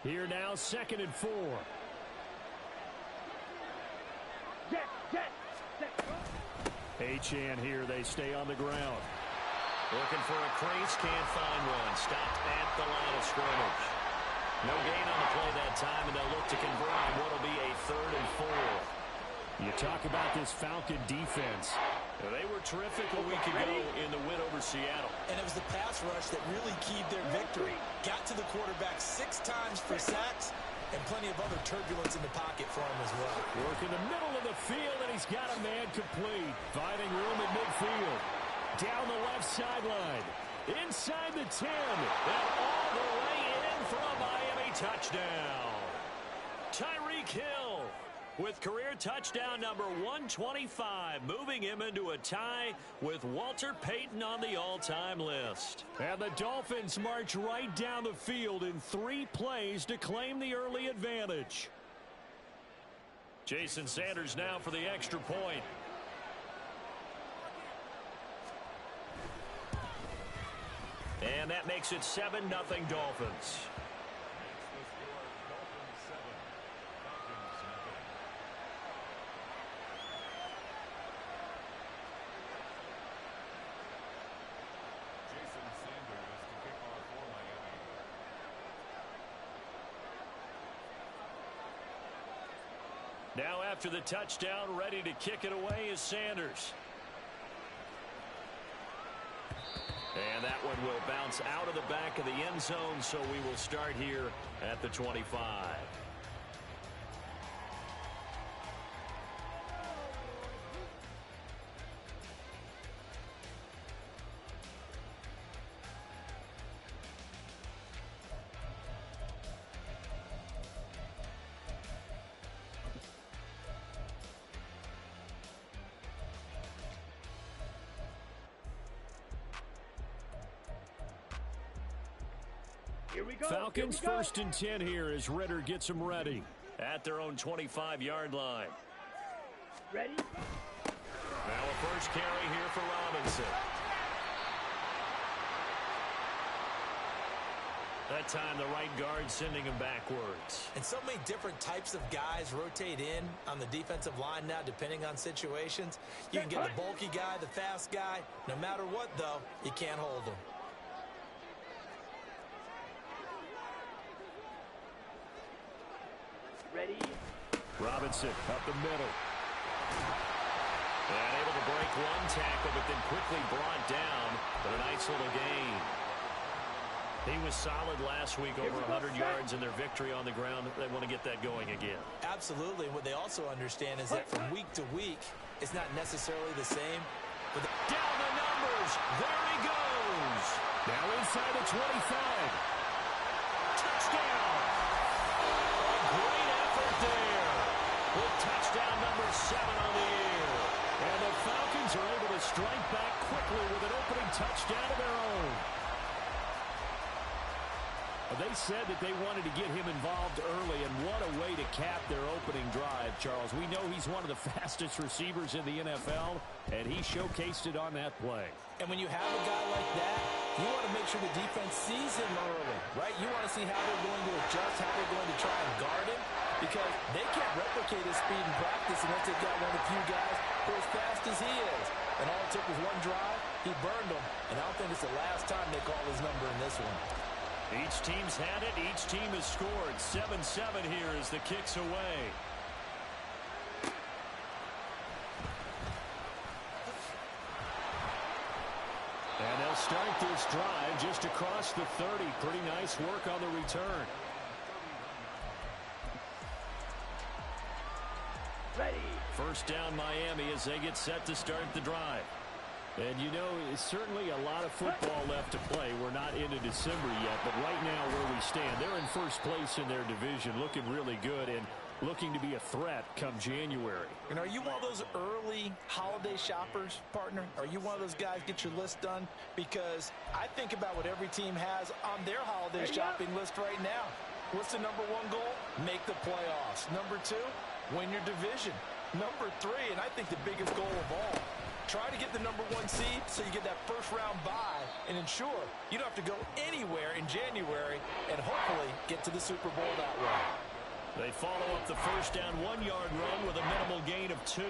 Here now, 2nd and 4. Achane here. They stay on the ground. Looking for a crease, can't find one. Stopped at the line of scrimmage. No gain on the play that time, and they'll look to convert on what will be a 3rd and 4. You talk about this Falcon defense. They were terrific a week ago in the win over Seattle. And it was the pass rush that really keyed their victory. Got to the quarterback 6 times for sacks, and plenty of other turbulence in the pocket for him as well. Work in the middle of the field, and he's got a man complete. Finding room at midfield. Down the left sideline. Inside the 10. And all the way in for a Miami touchdown. Tyreek Hill with career touchdown number 125, moving him into a tie with Walter Payton on the all-time list. And the Dolphins march right down the field in 3 plays to claim the early advantage. Jason Sanders now for the extra point. And that makes it 7-0 Dolphins. Now after the touchdown, ready to kick it away is Sanders. And that one will bounce out of the back of the end zone, so we will start here at the 25. Falcons 1st and 10 here as Ritter gets them ready. At their own 25-yard line. Ready? Now a first carry here for Robinson. That time the right guard sending him backwards. And so many different types of guys rotate in on the defensive line now depending on situations. You can get the bulky guy, the fast guy. No matter what, though, you can't hold him. Ready? Robinson up the middle. And able to break one tackle, but then quickly brought down. But a nice little gain. He was solid last week, over 100 yards in their victory on the ground. They want to get that going again. Absolutely. What they also understand is that from week to week, it's not necessarily the same. But down the numbers. There he goes. Now inside the 25. Touchdown. Great effort there. With touchdown number 7 on the year. And the Falcons are able to strike back quickly with an opening touchdown of their own. They said that they wanted to get him involved early, and what a way to cap their opening drive, Charles. We know he's one of the fastest receivers in the NFL, and he showcased it on that play. And when you have a guy like that, you want to make sure the defense sees him early, right? You want to see how they're going to adjust, how they're going to try and guard him, because they can't replicate his speed in practice unless they've got one of the few guys who are as fast as he is. And all it took was one drive, he burned them, and I don't think it's the last time they call his number in this one. Each team's had it. Each team has scored. 7-7 here as the kick's away. And they'll start this drive just across the 30. Pretty nice work on the return. Ready. First down Miami as they get set to start the drive. And you know, it's certainly a lot of football left to play. We're not into December yet, but right now where we stand, they're in first place in their division, looking really good and looking to be a threat come January. And are you one of those early holiday shoppers, partner? Are you one of those guys get your list done? Because I think about what every team has on their holiday shopping list right now. What's the number 1 goal? Make the playoffs. Number 2, win your division. Number 3, and I think the biggest goal of all, Try to get the #1 seed so you get that first-round bye and ensure you don't have to go anywhere in January and hopefully get to the Super Bowl that way. They follow up the first down 1-yard run with a minimal gain of 2.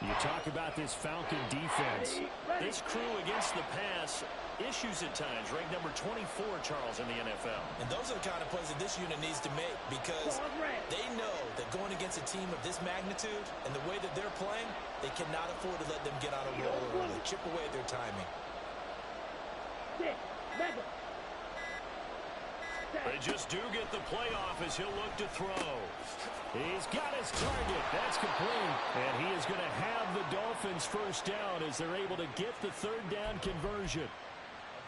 You talk about this Falcon defense. This crew against the pass, issues at times, ranked number 24, Charles, in the NFL. And those are the kind of plays that this unit needs to make because they know that going against a team of this magnitude and the way that they're playing, they cannot afford to let them get on a roll early. Chip away at their timing. They just do get the playoff as he'll look to throw. He's got his target. That's complete. And he is going to have the Dolphins first down as they're able to get the third down conversion.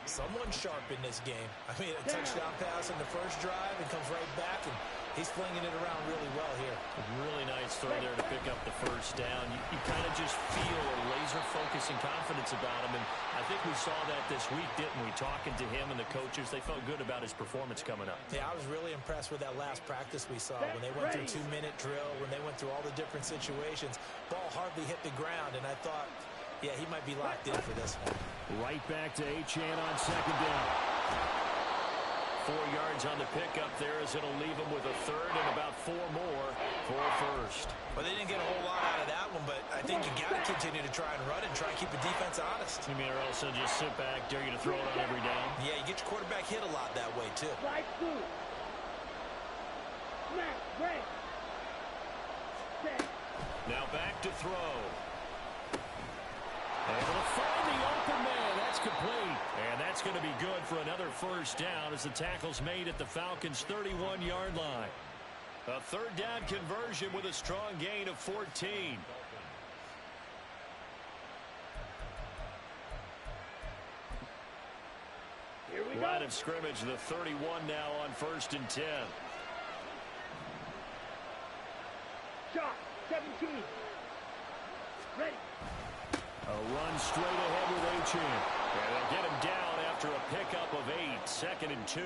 Someone sharp in this game. I mean, a touchdown pass in the first drive and comes right back, and he's flinging it around really well here. A really nice throw there to pick up the first down. You kind of just feel a laser focus and confidence about him, and I think we saw that this week, didn't we? Talking to him and the coaches, they felt good about his performance coming up. Yeah, I was really impressed with that last practice we saw when they went through 2-minute drill, when they went through all the different situations. Ball hardly hit the ground, and I thought, yeah, he might be locked in for this one. Right back to Achane on second down. 4 yards on the pickup there as it'll leave him with a third and about 4 more for a first. Well, they didn't get a whole lot out of that one, but I think you got to continue to try and run and try and keep the defense honest. You mean or else they'll just sit back, dare you to throw it on every down? Yeah, you get your quarterback hit a lot that way, too. Now back to throw. Able to find the open man. That's complete. And that's going to be good for another first down as the tackle's made at the Falcons' 31-yard line. A third down conversion with a strong gain of 14. Here we Line go. of scrimmage, the 31 now on 1st and 10. Shot. 17. Ready. A run straight ahead with Achane. And they'll get him down after a pickup of 8, 2nd and 2.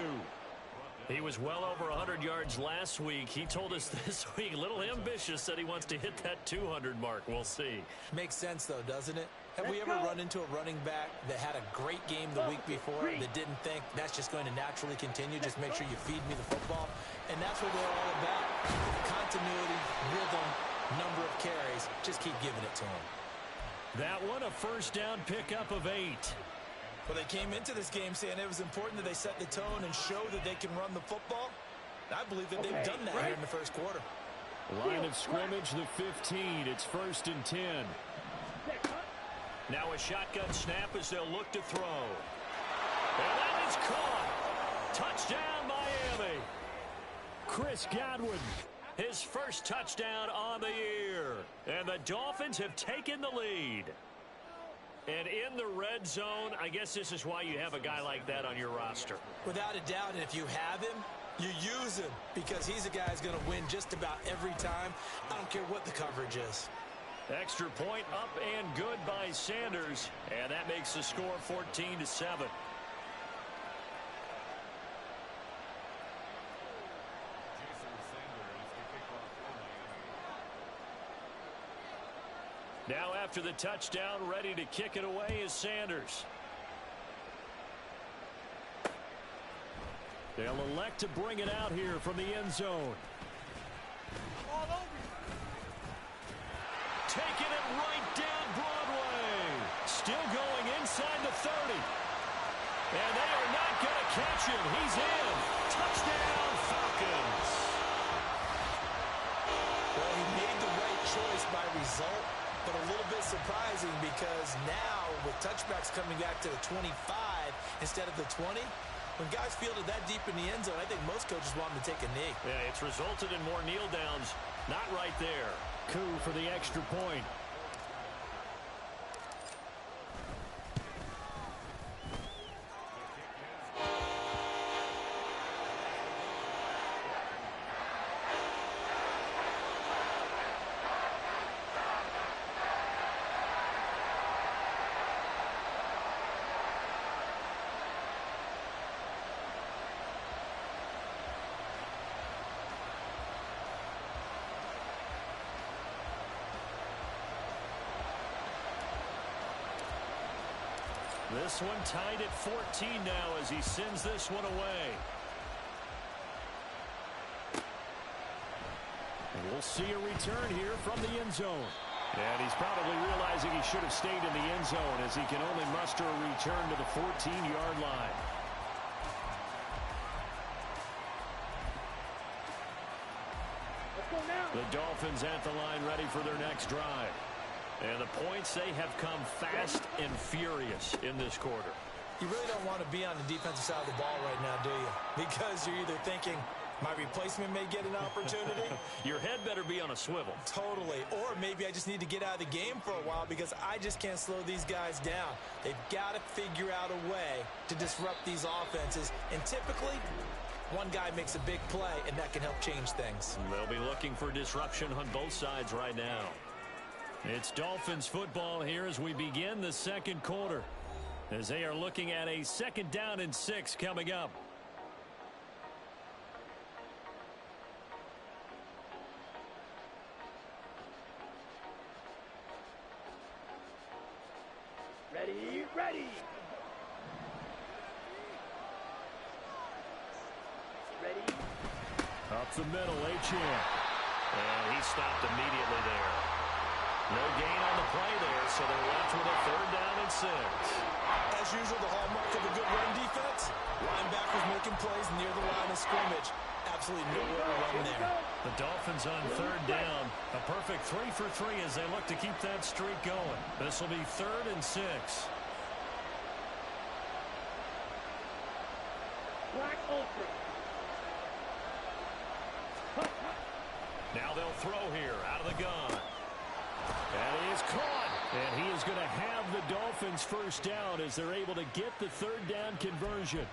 He was well over 100 yards last week. He told us this week, a little ambitious, that he wants to hit that 200 mark. We'll see. Makes sense, though, doesn't it? Have we ever run into a running back that had a great game the week before that didn't think that's just going to naturally continue? Just make sure you feed me the football. And that's what they're all about. Continuity, rhythm, number of carries. Just keep giving it to them. That one, a first down pickup of 8. Well, they came into this game saying it was important that they set the tone and show that they can run the football. I believe that they've done that here in the first quarter. Line of scrimmage, the 15. It's 1st and 10. Now a shotgun snap as they'll look to throw. And that is caught. Touchdown, Miami. Chris Godwin. His first touchdown on the year. And the Dolphins have taken the lead. And in the red zone, I guess this is why you have a guy like that on your roster. Without a doubt, and if you have him, you use him because he's a guy who's going to win just about every time. I don't care what the coverage is. Extra point up and good by Sanders. And that makes the score 14-7. Now after the touchdown, ready to kick it away is Sanders. They'll elect to bring it out here from the end zone. Taking it right down Broadway. Still going inside the 30. And they are not going to catch him. He's in. Touchdown, Falcons. Well, he made the right choice by result, but a little bit surprising because now with touchbacks coming back to the 25 instead of the 20, when guys fielded that deep in the end zone, I think most coaches want them to take a knee. Yeah, it's resulted in more kneel downs. Not right there. Coup for the extra point. This one tied at 14 now as he sends this one away. And we'll see a return here from the end zone. And he's probably realizing he should have stayed in the end zone as he can only muster a return to the 14-yard line. The Dolphins at the line ready for their next drive. And the points, they have come fast and furious in this quarter. You really don't want to be on the defensive side of the ball right now, do you? Because you're either thinking, my replacement may get an opportunity. Your head better be on a swivel. Totally. Or maybe I just need to get out of the game for a while because I just can't slow these guys down. They've got to figure out a way to disrupt these offenses. And typically, one guy makes a big play, and that can help change things. They'll be looking for disruption on both sides right now. It's Dolphins football here as we begin the second quarter, as they are looking at a 2nd down and 6 coming up. Ready, ready. Ready. Up the middle, Achane. And he stopped immediately there. No gain on the play there, so they're left with a 3rd down and 6. As usual, the hallmark of a good run defense, linebackers making plays near the line of scrimmage. Absolutely nowhere to run there. The Dolphins on 3rd down. A perfect 3 for 3 as they look to keep that streak going. This will be 3rd and 6. Black Ultra. Now they'll throw here out of the gun. And he is caught. And he is going to have the Dolphins 1st down as they're able to get the 3rd down conversion.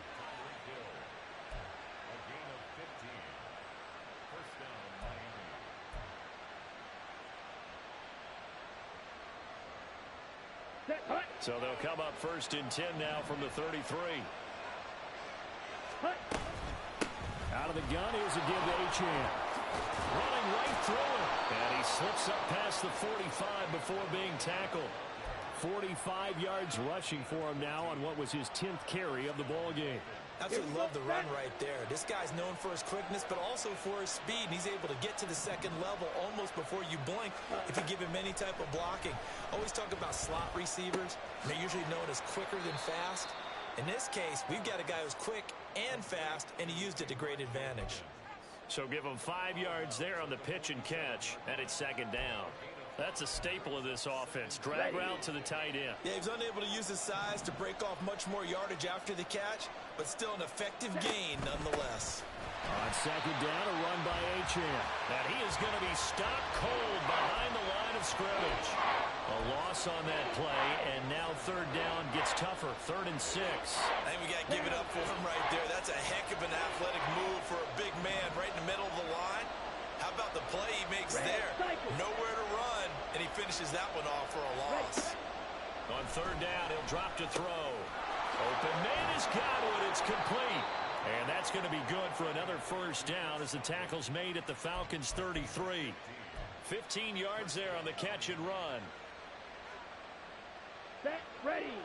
So they'll come up 1st and 10 now from the 33. Out of the gun, here's a give to Achane. Running right through it. And he slips up past the 45 before being tackled. 45 yards rushing for him now on what was his 10th carry of the ball game. Absolutely love the run right there. This guy's known for his quickness, but also for his speed. He's able to get to the 2nd level almost before you blink if you give him any type of blocking. Always talk about slot receivers. They're usually known as quicker than fast. In this case, we've got a guy who's quick and fast, and he used it to great advantage. So give him 5 yards there on the pitch and catch, and it's 2nd down. That's a staple of this offense. Drag route to the tight end. Yeah, he's unable to use his size to break off much more yardage after the catch, but still an effective gain nonetheless. On 2nd down, a run by Achane. And he is going to be stopped cold behind the line of scrimmage. A loss on that play, and now 3rd down gets tougher. 3rd and 6. I think we got to give it up for him right there. That's a heck of an athletic move for a big man right in the middle of the line. How about the play he makes there? Nowhere to run, and he finishes that one off for a loss. On 3rd down, he'll drop to throw. Open man is Godwin. It's complete. And that's going to be good for another 1st down as the tackle's made at the Falcons' 33. 15 yards there on the catch and run. Set, ready.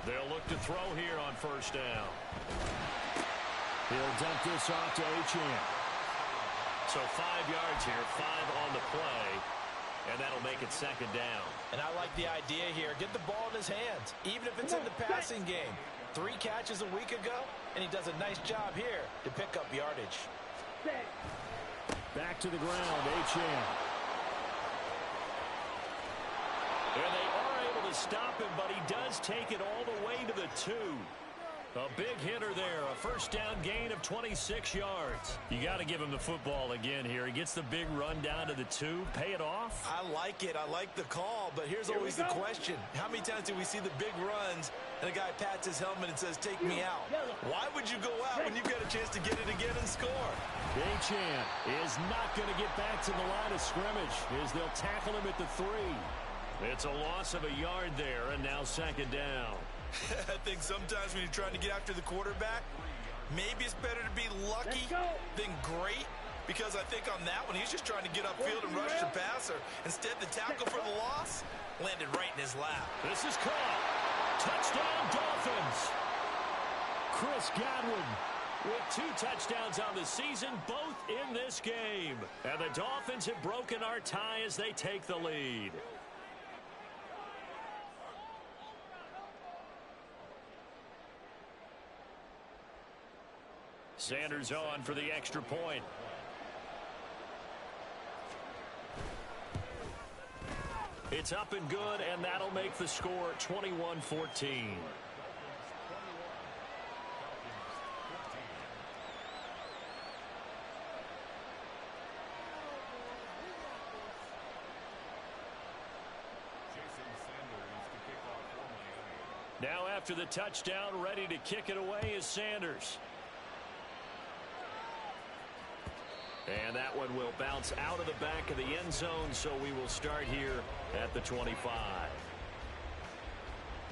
They'll look to throw here on 1st down. He'll dump this off to Achane. So 5 yards here, 5 on the play, and that'll make it 2nd down. And I like the idea here. Get the ball in his hands, even if it's in the passing game. 3 catches a week ago, and he does a nice job here to pick up yardage. Back to the ground, Achane. And they are able to stop him, but he does take it all the way to the 2. A big hitter there, a 1st down gain of 26 yards. You got to give him the football again here. He gets the big run down to the 2. Pay it off. I like it. I like the call, but here's always the question. How many times do we see the big runs and a guy pats his helmet and says, take me out? Why would you go out when you've got a chance to get it again and score? Achane is not going to get back to the line of scrimmage as they'll tackle him at the 3. It's a loss of a yard there, and now 2nd down. I think sometimes when you're trying to get after the quarterback, maybe it's better to be lucky than great. because I think on that one, he's just trying to get upfield and rush the passer. Instead, the tackle for the loss landed right in his lap. This is caught. Touchdown, Dolphins. Chris Godwin with 2 touchdowns on the season, both in this game. And the Dolphins have broken our tie as they take the lead. Sanders on for the extra point. It's up and good, and that'll make the score 21-14. Now after the touchdown, ready to kick it away is Sanders. And that one will bounce out of the back of the end zone, so we will start here at the 25.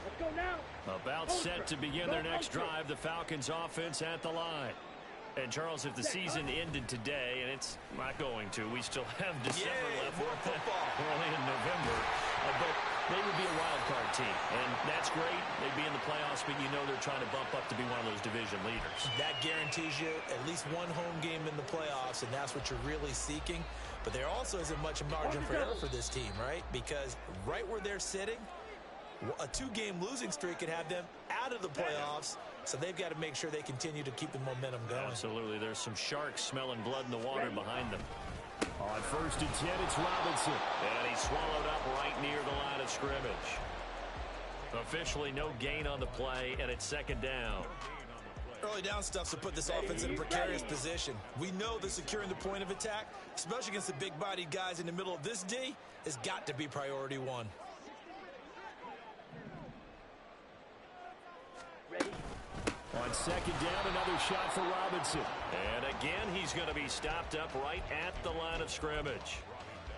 Let's go now. About set to begin their next drive, the Falcons offense at the line. And, Charles, if the season ended today, and it's not going to, we still have December left. More football. Early in November. But they would be a wild card team. And that's great. They'd be in the playoffs, but you know they're trying to bump up to be one of those division leaders. That guarantees you at least one home game in the playoffs, and that's what you're really seeking. But there also isn't much margin for error for this team, right? Because right where they're sitting, a 2-game losing streak could have them out of the playoffs, so they've got to make sure they continue to keep the momentum going. Absolutely. There's some sharks smelling blood in the water behind them. On 1st and 10, it's Robinson. And he's swallowed up right near the line of scrimmage. Officially no gain on the play, and it's 2nd down. Early down stuff to put this offense in a precarious position. We know that securing the point of attack, especially against the big-bodied guys in the middle of this D, has got to be priority 1. Ready. On 2nd down, another shot for Robinson. And again, he's going to be stopped up right at the line of scrimmage.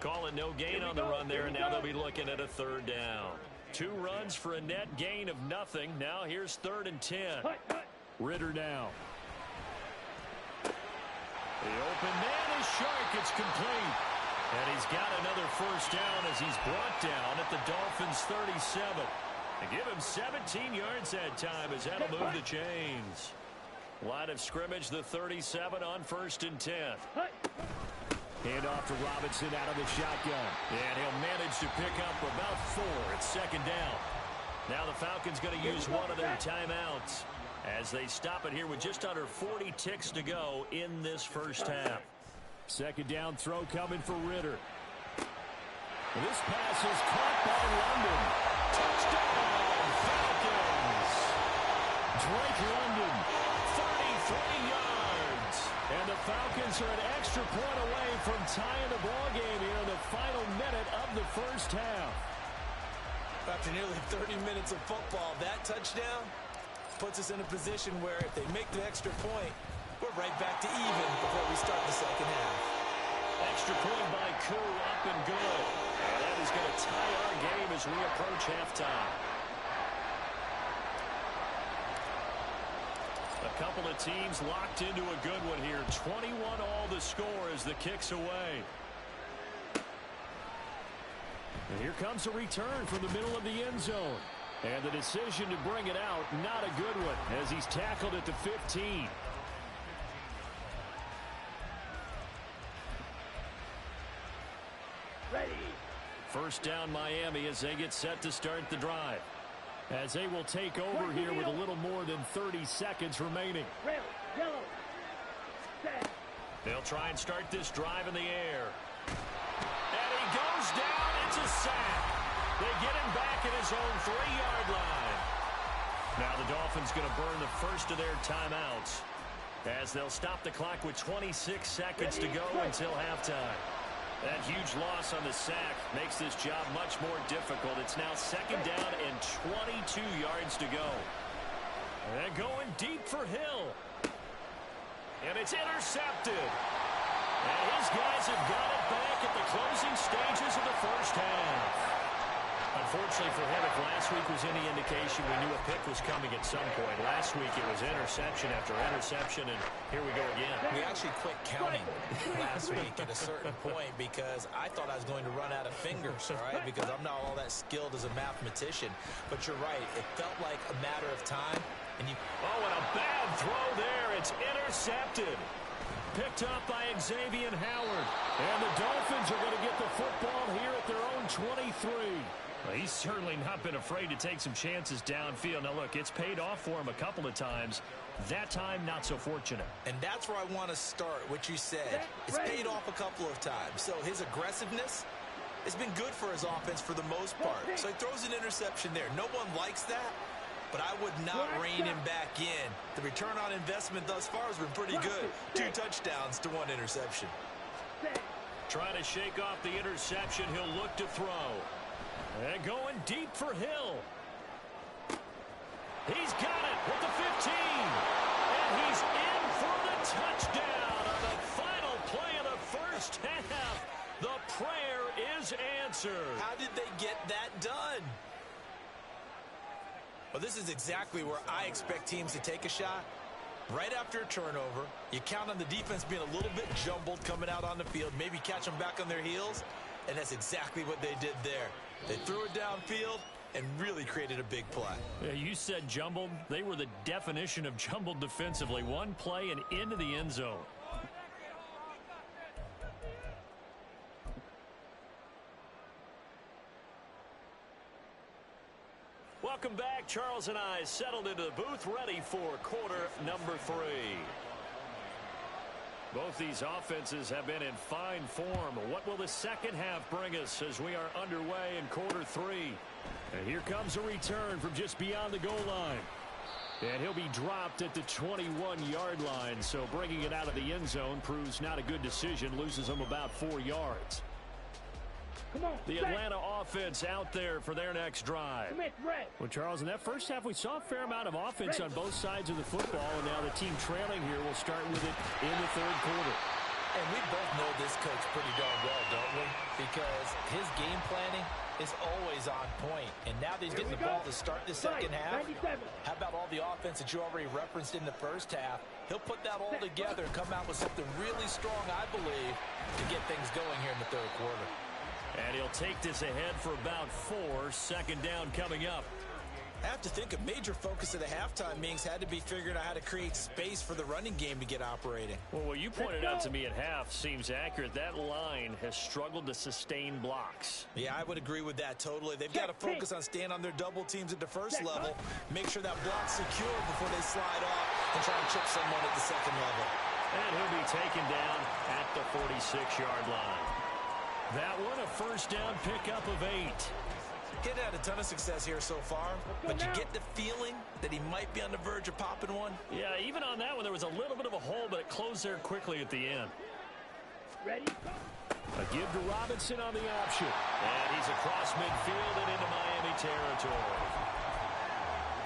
Call it no gain on the run there, and now they'll be looking at a 3rd down. 2 runs for a net gain of nothing. Now here's 3rd and 10. Ritter now. The open man is Shark. It's complete. And he's got another 1st down as he's brought down at the Dolphins' 37. They give him 17 yards that time as that'll move the chains. Line of scrimmage, the 37 on 1st and 10. Hand off to Robinson out of the shotgun. And he'll manage to pick up about 4 at 2nd down. Now the Falcons going to use one of their timeouts as they stop it here with just under 40 ticks to go in this 1st half. 2nd down throw coming for Ritter. This pass is caught by London. Touchdown, Falcons! Drake London, 33 yards. And the Falcons are an extra point away from tying the ball game here in the final minute of the 1st half. After nearly 30 minutes of football, that touchdown puts us in a position where if they make the extra point, we're right back to even before we start the 2nd half. Extra point by Koo, up and good. And that is going to tie our game as we approach halftime. A couple of teams locked into a good one here. 21 all the score as the kick's away. And here comes a return from the middle of the end zone. And the decision to bring it out, not a good one, as he's tackled at the 15. Ready. 1st down Miami as they get set to start the drive. As they will take over here with a little more than 30 seconds remaining. Red, yellow, set. They'll try and start this drive in the air. And he goes down. It's a sack. They get him back at his own 3-yard line. Now the Dolphins going to burn the first of their timeouts as they'll stop the clock with 26 seconds to go until halftime. That huge loss on the sack makes this job much more difficult. It's now 2nd down and 22 yards to go. And going deep for Hill. And it's intercepted. And his guys have got it back at the closing stages of the 1st half. Unfortunately for him, if last week was any indication, we knew a pick was coming at some point. Last week it was interception after interception, and here we go again. We actually quit counting last week at a certain point because I thought I was going to run out of fingers, all right, because I'm not all that skilled as a mathematician. But you're right. It felt like a matter of time. And a bad throw there. It's intercepted. Picked up by Xavier Howard. And the Dolphins are going to get the football here at their own 23. Well, he's certainly not been afraid to take some chances downfield. Now, look, it's paid off for him a couple of times. That time, not so fortunate. And that's where I want to start, what you said. It's paid off a couple of times. So his aggressiveness has been good for his offense for the most part. So he throws an interception there. No one likes that, but I would not rein him back in. The return on investment thus far has been pretty good. 2 touchdowns to 1 interception. Trying to shake off the interception. He'll look to throw. And going deep for Hill. He's got it with the 15. And he's in for the touchdown on the final play of the first half. The prayer is answered. How did they get that done? Well, this is exactly where I expect teams to take a shot. Right after a turnover, you count on the defense being a little bit jumbled coming out on the field, maybe catch them back on their heels, and that's exactly what they did there. They threw it downfield and really created a big play. Yeah, you said jumbled. They were the definition of jumbled defensively. One play and into the end zone. Welcome back. Charles and I settled into the booth, ready for quarter number 3. Both these offenses have been in fine form. What will the second half bring us as we are underway in quarter 3? And here comes a return from just beyond the goal line. And he'll be dropped at the 21-yard line, so bringing it out of the end zone proves not a good decision, loses him about 4 yards. The Atlanta offense out there for their next drive. Well, Charles, in that first half, we saw a fair amount of offense on both sides of the football, and now the team trailing here will start with it in the third quarter. And we both know this coach pretty darn well, don't we? Because his game planning is always on point. And now that he's getting the ball to start the second half, how about all the offense that you already referenced in the first half? He'll put that all together and come out with something really strong, I believe, to get things going here in the third quarter. And he'll take this ahead for about 4. Second down coming up. I have to think a major focus of the halftime meetings had to be figuring out how to create space for the running game to get operating. Well, what you pointed out to me at half seems accurate. That line has struggled to sustain blocks. Yeah, I would agree with that totally. They've got to focus on staying on their double teams at the first level, make sure that block's secure before they slide off and try and chip someone at the second level. And he'll be taken down at the 46-yard line. That one, a first down pickup of 8. He'd had a ton of success here so far, but you get the feeling that he might be on the verge of popping one. Yeah, even on that one, there was a little bit of a hole, but it closed there quickly at the end. Ready? A give to Robinson on the option. And he's across midfield and into Miami territory.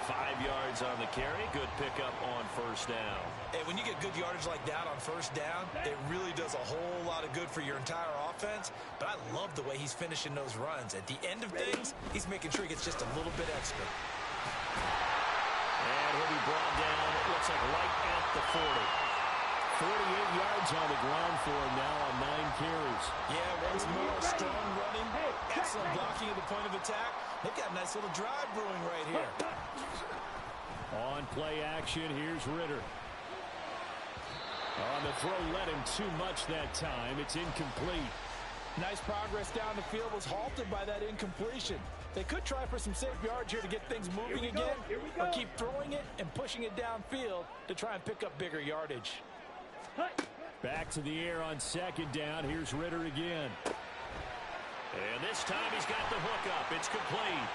5 yards on the carry. Good pickup on first down. And when you get good yardage like that on first down, it really does a whole lot of good for your entire offense. But I love the way he's finishing those runs. At the end of things, he's making sure he gets just a little bit extra. And he'll be brought down, it looks like right at the 40. 48 yards on the ground for him now on 9 carries. Yeah, once more, strong running, excellent blocking at the point of attack. They've got a nice little drive brewing right here. On play action, here's Ritter. On the throw, led him too much that time. It's incomplete. Nice progress down the field, was halted by that incompletion. They could try for some safe yards here to get things moving again, or keep throwing it and pushing it downfield to try and pick up bigger yardage. Back to the air on second down. Here's Ritter again. And this time he's got the hook up. It's complete.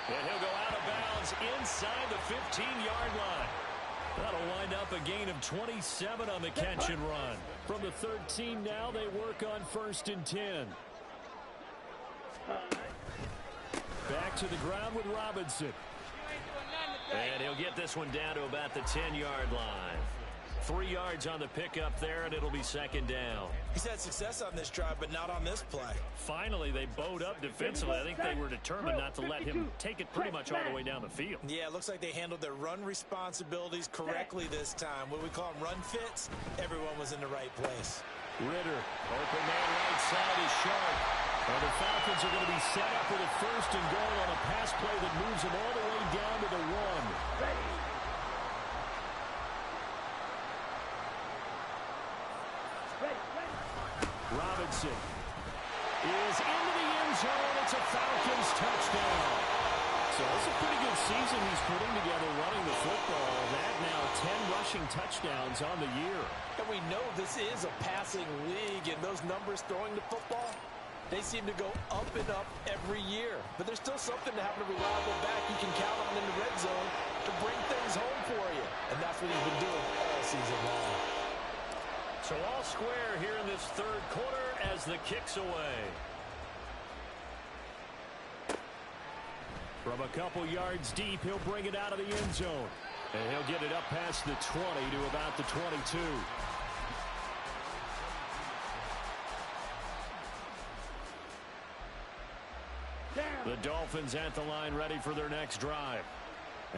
And he'll go out of bounds inside the 15-yard line. That'll wind up a gain of 27 on the catch and run. From the 13 now, they work on 1st and 10. Back to the ground with Robinson. And he'll get this one down to about the 10-yard line. 3 yards on the pickup there, and it'll be second down. He's had success on this drive, but not on this play. Finally, they bowed up defensively. I think they were determined not to let him take it pretty much all the way down the field. Yeah, it looks like they handled their run responsibilities correctly this time. What we call them run fits, everyone was in the right place. Ritter, open man right side is Sharp. Well, the Falcons are going to be set up with a 1st and goal on a pass play that moves them all the way down to the 1. Ready. Robinson is into the end zone. It's a Falcons touchdown. So it's a pretty good season he's putting together running the football. That now 10 rushing touchdowns on the year. And we know this is a passing league, and those numbers throwing the football, they seem to go up and up every year. But there's still something to having a reliable back you can count on in the red zone to bring things home for you. And that's what he's been doing all season long. So all square here in this 3rd quarter as the kick's away. From a couple yards deep, he'll bring it out of the end zone. And he'll get it up past the 20 to about the 22. The Dolphins at the line ready for their next drive.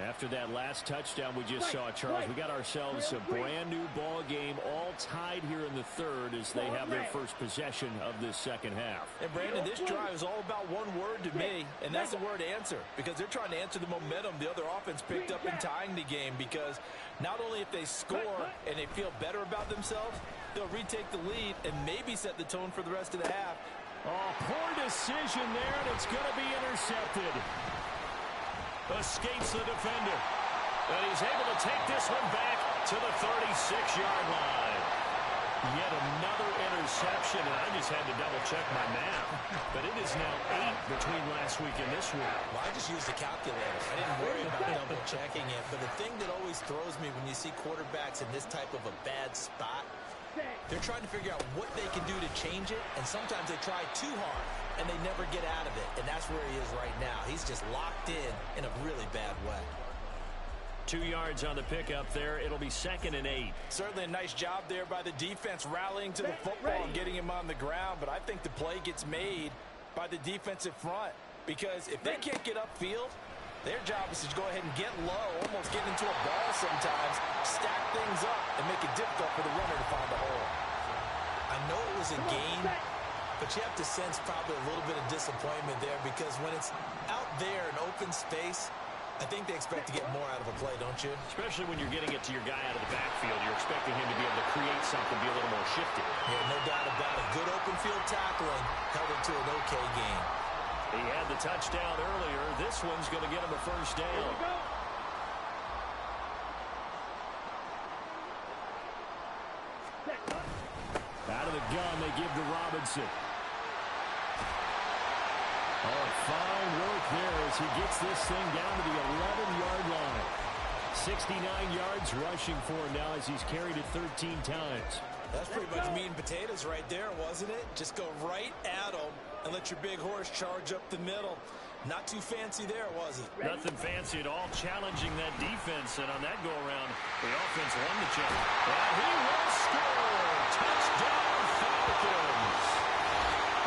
After that last touchdown we just saw, Charles, we got ourselves a brand new ball game, all tied here in the 3rd as they have their first possession of this second half. And Brandon, this drive is all about one word to me, and that's the word answer, because they're trying to answer the momentum the other offense picked up in tying the game, because not only if they score and they feel better about themselves, they'll retake the lead and maybe set the tone for the rest of the half. Oh, poor decision there, and it's going to be intercepted. Escapes the defender. And he's able to take this one back to the 36-yard line. Yet another interception, and I just had to double-check my math. But it is now 8 between last week and this week. Well, I just used a calculator. I didn't worry about double-checking it. But the thing that always throws me when you see quarterbacks in this type of a bad spot, they're trying to figure out what they can do to change it, and sometimes they try too hard, and they never get out of it, and that's where he is right now. He's just locked in a really bad way. 2 yards on the pickup there. It'll be 2nd and 8. Certainly a nice job there by the defense rallying to the football and getting him on the ground, but I think the play gets made by the defensive front, because if they can't get upfield, their job is to go ahead and get low, almost get into a ball sometimes, stack things up, and make it difficult for the runner to find a hole. I know it was a gain, but you have to sense probably a little bit of disappointment there, because when it's out there in open space, I think they expect to get more out of a play, don't you? Especially when you're getting it to your guy out of the backfield. You're expecting him to be able to create something, be a little more shifty. Yeah, no doubt about it. Good open field tackling held it to an okay game. He had the touchdown earlier. This one's going to get him a first down. Out of the gun, they give to Robinson. Oh, fine work there as he gets this thing down to the 11-yard line. 69 yards rushing for him now as he's carried it 13 times. That's pretty much meat and potatoes right there, wasn't it? Just go right at him and let your big horse charge up the middle. Not too fancy there, was it? Nothing fancy at all, challenging that defense, and on that go-around, the offense won the challenge. And he will score! Touchdown, Falcons!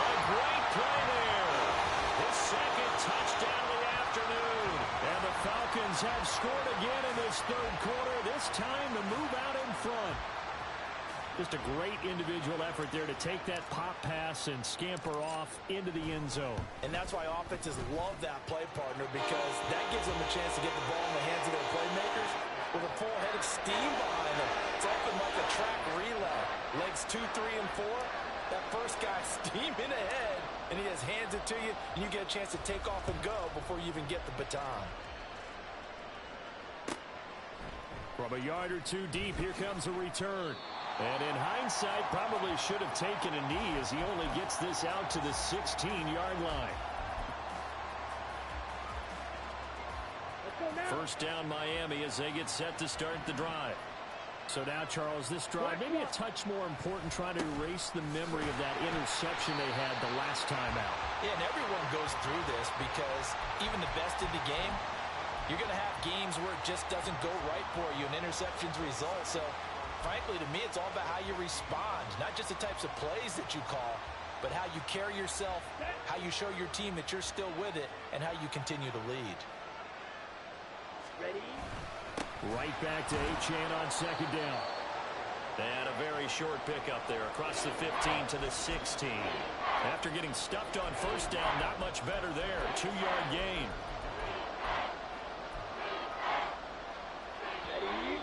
A great play there. His 2nd touchdown of the afternoon. And the Falcons have scored again in this 3rd quarter, this time to move out in front. Just a great individual effort there to take that pop pass and scamper off into the end zone. And that's why offenses love that play partner, because that gives them a chance to get the ball in the hands of their playmakers with a full head of steam behind them. It's often like a track relay. Legs 2, 3, and 4. That first guy steaming ahead, and he just hands it to you, and you get a chance to take off and go before you even get the baton. From a yard or two deep, here comes a return. And in hindsight, probably should have taken a knee as he only gets this out to the 16-yard line. First down Miami as they get set to start the drive. So now, Charles, this drive maybe a touch more important, trying to erase the memory of that interception they had the last time out. Yeah, and everyone goes through this, because even the best in the game, you're going to have games where it just doesn't go right for you and interceptions result. So frankly, to me, it's all about how you respond, not just the types of plays that you call, but how you carry yourself, how you show your team that you're still with it, and how you continue to lead. Ready? Right back to Achane on second down. And a very short pickup there across the 15 to the 16. After getting stuffed on first down, not much better there. 2-yard gain.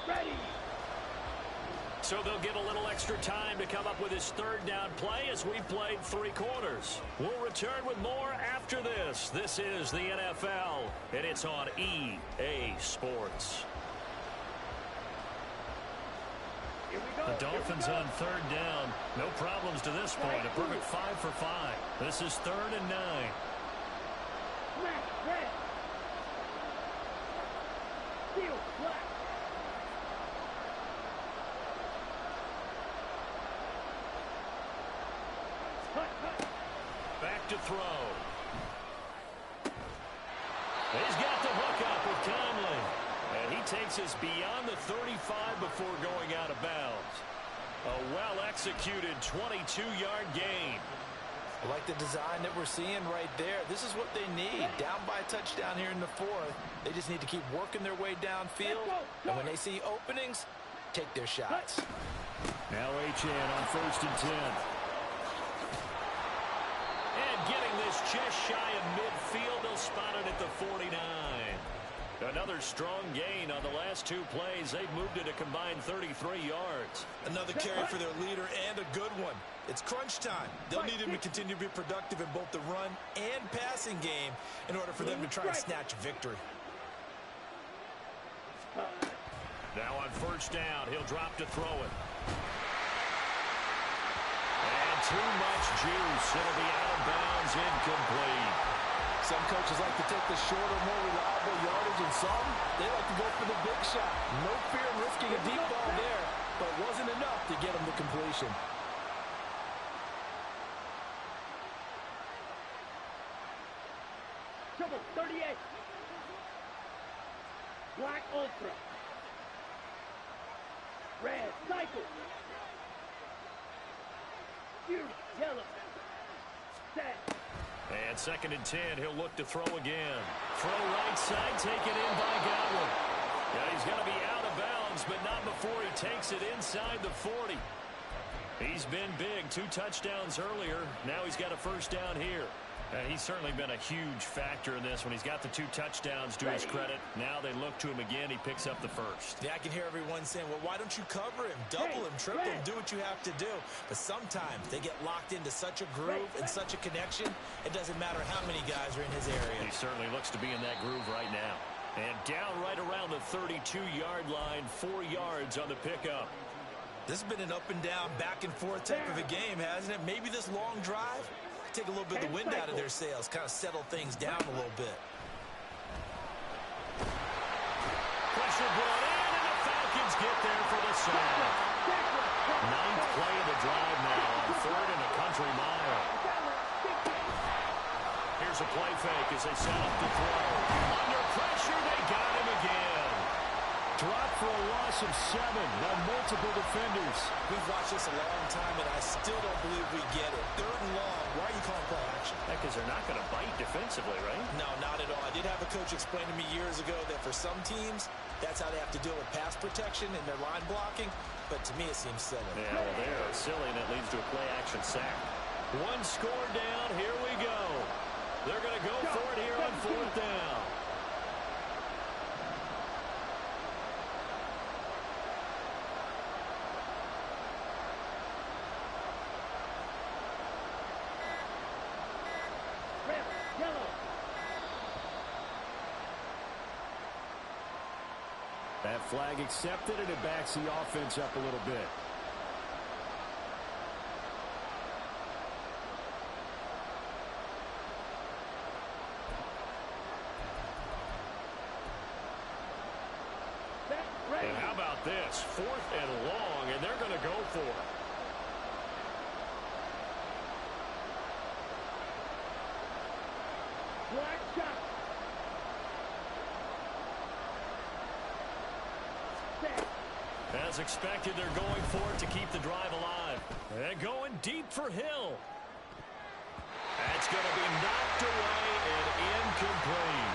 Ready. So they'll get a little extra time to come up with his third down play as we played 3 quarters. We'll return with more after this. This is the NFL, and it's on EA Sports. Here we go. The Dolphins on third down. No problems to this point. A perfect 5 for 5. This is 3rd and 9. Smash, red. Steel, black. Back to throw. He's got the hook up with Conley. And he takes us beyond the 35 before going out of bounds. A well-executed 22-yard gain. I like the design that we're seeing right there. This is what they need. Down by a touchdown here in the 4th. They just need to keep working their way downfield. And when they see openings, take their shots. Now Achane on 1st and 10. And getting this just shy of midfield, they'll spot it at the 49. Another strong gain on the last 2 plays. They've moved it a combined 33 yards. Another carry for their leader and a good one. It's crunch time. They'll need him to continue to be productive in both the run and passing game in order for them to try and snatch victory. Now on first down, he'll drop to throw it. And too much juice. It'll be out of bounds, incomplete. Some coaches like to take the shorter, more reliable yardage, and some, they like to go for the big shot. No fear in risking a deep ball there, but it wasn't enough to get them the completion. Trouble, 38. Black Ultra. Red Cycle. Fury, yellow. Set. And 2nd and 10, he'll look to throw again. Throw right side, taken in by Godwin. Yeah, he's going to be out of bounds, but not before he takes it inside the 40. He's been big. 2 touchdowns earlier. Now he's got a first down here. He's certainly been a huge factor in this when he's got the 2 touchdowns to his credit. Now they look to him again. He picks up the first. Yeah, I can hear everyone saying, well, why don't you cover him, double him, triple him, do what you have to do. But sometimes they get locked into such a groove and such a connection, it doesn't matter how many guys are in his area. He certainly looks to be in that groove right now. And down right around the 32-yard line, 4 yards on the pickup. This has been an up and down, back and forth type of a game, hasn't it? Maybe this long drive take a little bit of the wind out of their sails, kind of settle things down a little bit. Pressure brought in, and the Falcons get there for the sack. 9th play of the drive now on 3rd and a country mile. Here's a play fake as they set up to throw. Under pressure, they got him again. Drop for a loss of 7 by multiple defenders. We've watched this a long time, and I still don't believe we get it. 3rd and long. Why are you calling play action? Because they're not going to bite defensively, right? No, not at all. I did have a coach explain to me years ago that for some teams, that's how they have to deal with pass protection and their line blocking. But to me, it seems silly. Yeah, well, they're silly, and it leads to a play-action sack. 1 score down. Here we go. They're going to go for it here on 4th down. That flag accepted, and it backs the offense up a little bit. And how about this? 4th and long, and they're going to go for it. Black shot. As expected, they're going for it to keep the drive alive. And going deep for Hill. That's going to be knocked away and incomplete.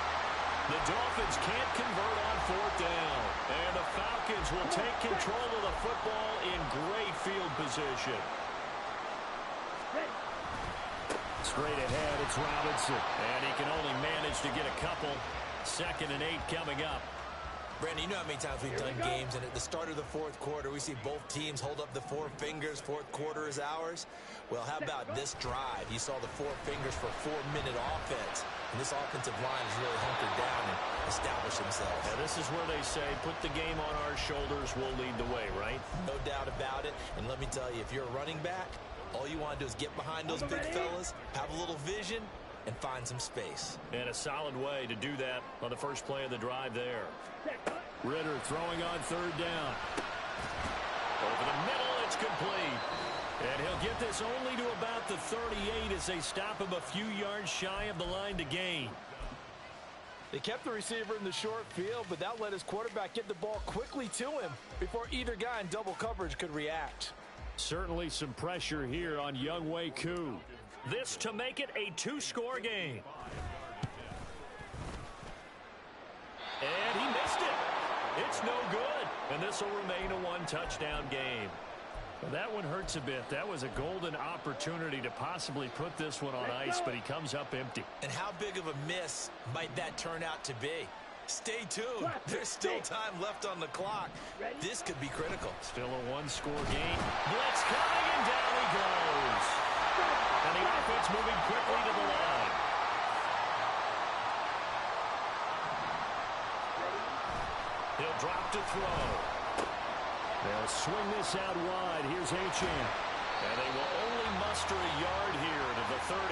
The Dolphins can't convert on fourth down. And the Falcons will take control of the football in great field position. Straight ahead, it's Robinson. And he can only manage to get a couple. 2nd and 8 coming up. Brandon, you know how many times we've done games, and at the start of the fourth quarter, we see both teams hold up the 4 fingers. Fourth quarter is ours. Well, how about this drive? You saw the 4 fingers for 4-minute offense, and this offensive line has really hunkered down and established themselves. Now, this is where they say, put the game on our shoulders, we'll lead the way, right? No doubt about it, and let me tell you, if you're a running back, all you want to do is get behind those big fellas, have a little vision, and find some space. And a solid way to do that on the first play of the drive there. Ritter throwing on 3rd down. Over the middle, it's complete. And he'll get this only to about the 38 as they stop him a few yards shy of the line to gain. They kept the receiver in the short field, but that let his quarterback get the ball quickly to him before either guy in double coverage could react. Certainly some pressure here on Younghoe Koo. This to make it a 2-score game. And he missed it. It's no good. And this will remain a 1-touchdown game. Well, that one hurts a bit. That was a golden opportunity to possibly put this one on ice, but he comes up empty. And how big of a miss might that turn out to be? Stay tuned. There's still time left on the clock. This could be critical. Still a 1-score game. Blitz coming, and down he goes. And the offense moving quickly to the line. He'll drop to throw. They'll swing this out wide. Here's Achane. And they will only muster a yard here to the 38.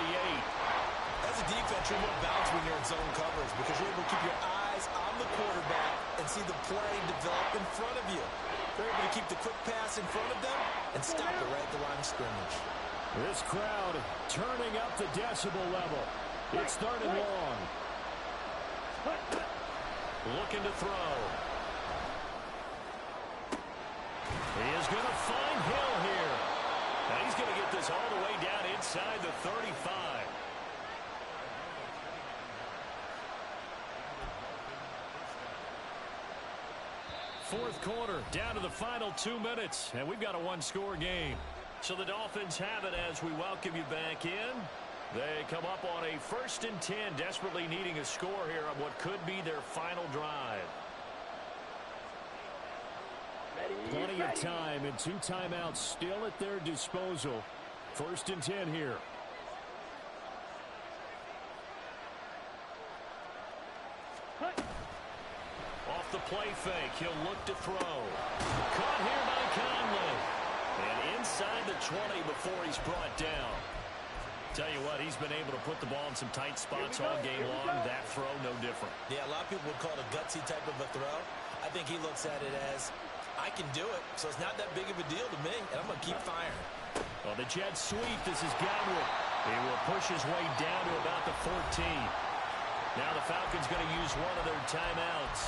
As a defense, you're more balanced when you're in zone coverage because you're able to keep your eyes on the quarterback and see the play develop in front of you. They're able to keep the quick pass in front of them and stop it right at the line of scrimmage. This crowd turning up the decibel level. It's 3rd and long. Looking to throw. He is going to find Hill here. Now he's going to get this all the way down inside the 35. Fourth quarter, down to the final 2 minutes, and we've got a 1-score game. So the Dolphins have it as we welcome you back in. They come up on a 1st and 10, desperately needing a score here on what could be their final drive. Plenty of time and 2 timeouts still at their disposal. 1st and 10 here. Off the play fake, he'll look to throw. Caught here by Conley. And inside the 20 before he's brought down. Tell you what, he's been able to put the ball in some tight spots all game long. That throw, no different. Yeah, a lot of people would call it a gutsy type of a throw. I think he looks at it as, I can do it, so it's not that big of a deal to me, and I'm going to keep firing. Well, the jet sweep, this is Godwin. He will push his way down to about the 14. Now the Falcons going to use one of their timeouts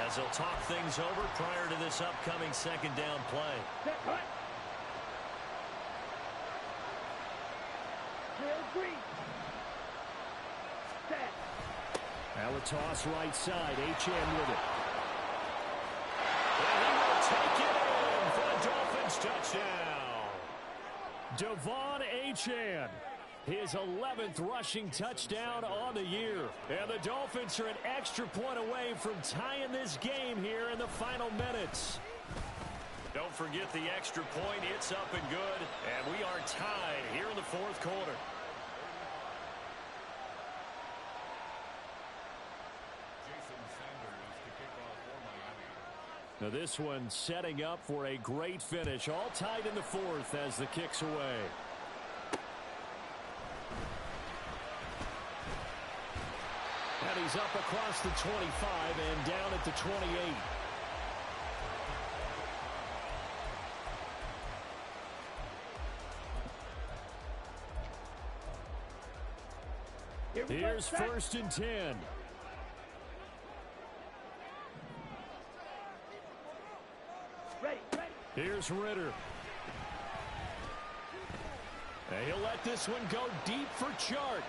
as they'll talk things over prior to this upcoming 2nd down play. Now a toss right side. Achane with it. And he will take it in for a Dolphins touchdown. Devon Achane. His 11th rushing touchdown on the year. And the Dolphins are an extra point away from tying this game here in the final minutes. Don't forget the extra point. It's up and good. And we are tied here in the 4th quarter. Now this one setting up for a great finish. All tied in the 4th as the kick's away. And he's up across the 25 and down at the 28. Here's 1st and 10. Ready. Here's Ritter. And he'll let this one go deep for Chark.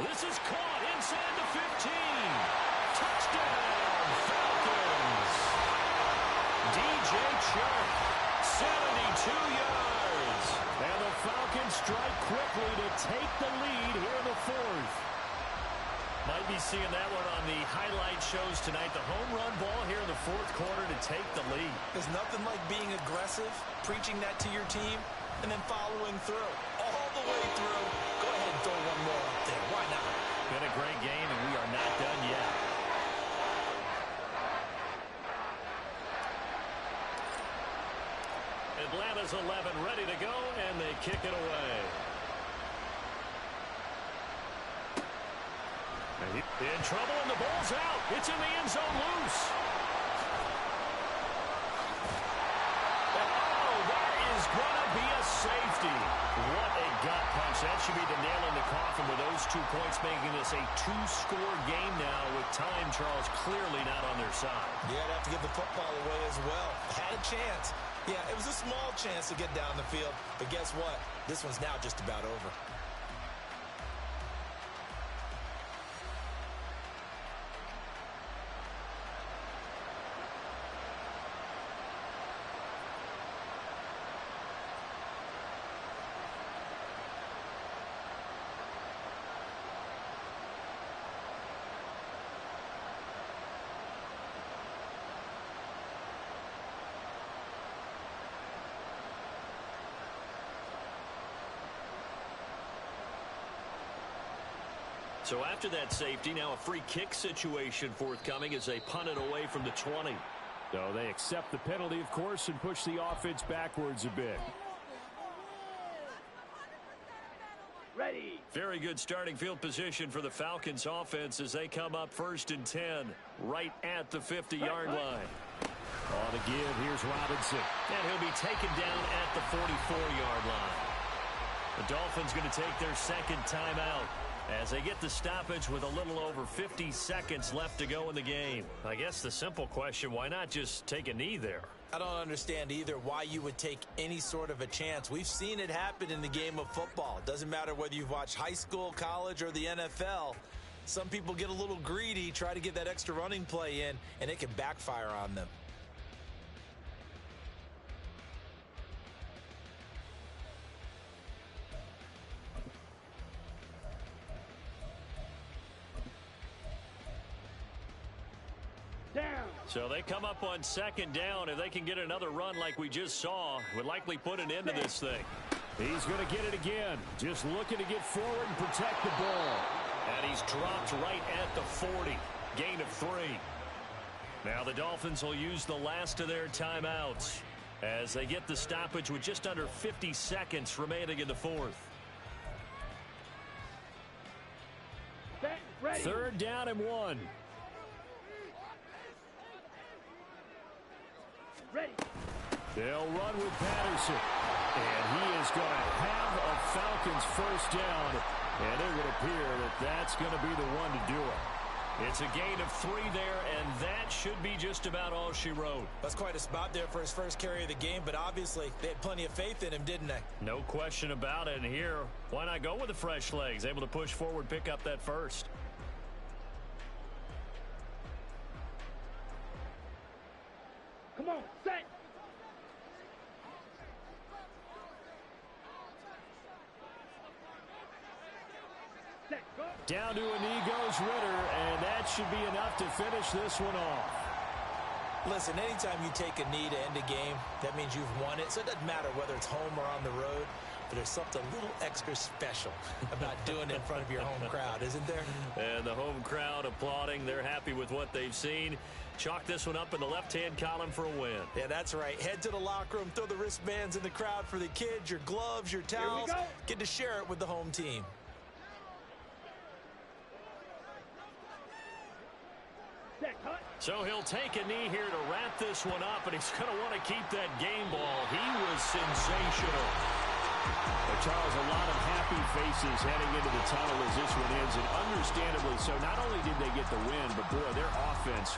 This is caught inside the 15. Touchdown, Falcons. DJ Chark, 72 yards. And the Falcons strike quickly to take the lead here in the fourth. Might be seeing that one on the highlight shows tonight. The home run ball here in the fourth quarter to take the lead. There's nothing like being aggressive, preaching that to your team, and then following through. All the way through. Go ahead and throw one more up there. Why not? Been a great game, and we are not done yet. Atlanta's 11 ready to go, and they kick it away. In trouble, and the ball's out. It's in the end zone loose. Oh, that is going to be a safety. What a gut punch. That should be the nail in the coffin with those 2 points, making this a 2-score game now with time, Charles, clearly not on their side. Yeah, I'd have to give the football away as well. Had a chance. Yeah, it was a small chance to get down the field, but guess what? This one's now just about over. So after that safety, now a free kick situation forthcoming as they punt it away from the 20. So they accept the penalty, of course, and push the offense backwards a bit. Ready. Very good starting field position for the Falcons offense as they come up 1st and 10 right at the 50-yard line. On the give, here's Robinson. And he'll be taken down at the 44-yard line. The Dolphins going to take their second timeout as they get the stoppage with a little over 50 seconds left to go in the game. I guess the simple question, why not just take a knee there? I don't understand either why you would take any sort of a chance. We've seen it happen in the game of football. Doesn't matter whether you've watched high school, college, or the NFL. Some people get a little greedy, try to get that extra running play in, and it can backfire on them. So they come up on second down. If they can get another run like we just saw, would likely put an end to this thing. He's going to get it again. Just looking to get forward and protect the ball. And he's dropped right at the 40. Gain of 3. Now the Dolphins will use the last of their timeouts as they get the stoppage with just under 50 seconds remaining in the fourth. Ready. 3rd down and 1. Ready. They'll run with Patterson. And he is going to have a Falcons first down. And it would appear that that's going to be the one to do it. It's a gain of 3 there, and that should be just about all she wrote. That's quite a spot there for his first carry of the game, but obviously they had plenty of faith in him, didn't they? No question about it. And here, why not go with the fresh legs? Able to push forward, pick up that first. Come on, set. Set, go. Down to a knee goes Ritter, and that should be enough to finish this one off. Listen, anytime you take a knee to end a game, that means you've won it. So it doesn't matter whether it's home or on the road, but there's something a little extra special about doing it in front of your home crowd, isn't there? And the home crowd applauding. They're happy with what they've seen. Chalk this one up in the left-hand column for a win. Yeah, that's right. Head to the locker room, throw the wristbands in the crowd for the kids, your gloves, your towels. Get to share it with the home team. So he'll take a knee here to wrap this one up, and he's going to want to keep that game ball. He was sensational. But Charles, a lot of happy faces heading into the tunnel as this one ends, and understandably so. Not only did they get the win, but boy, their offense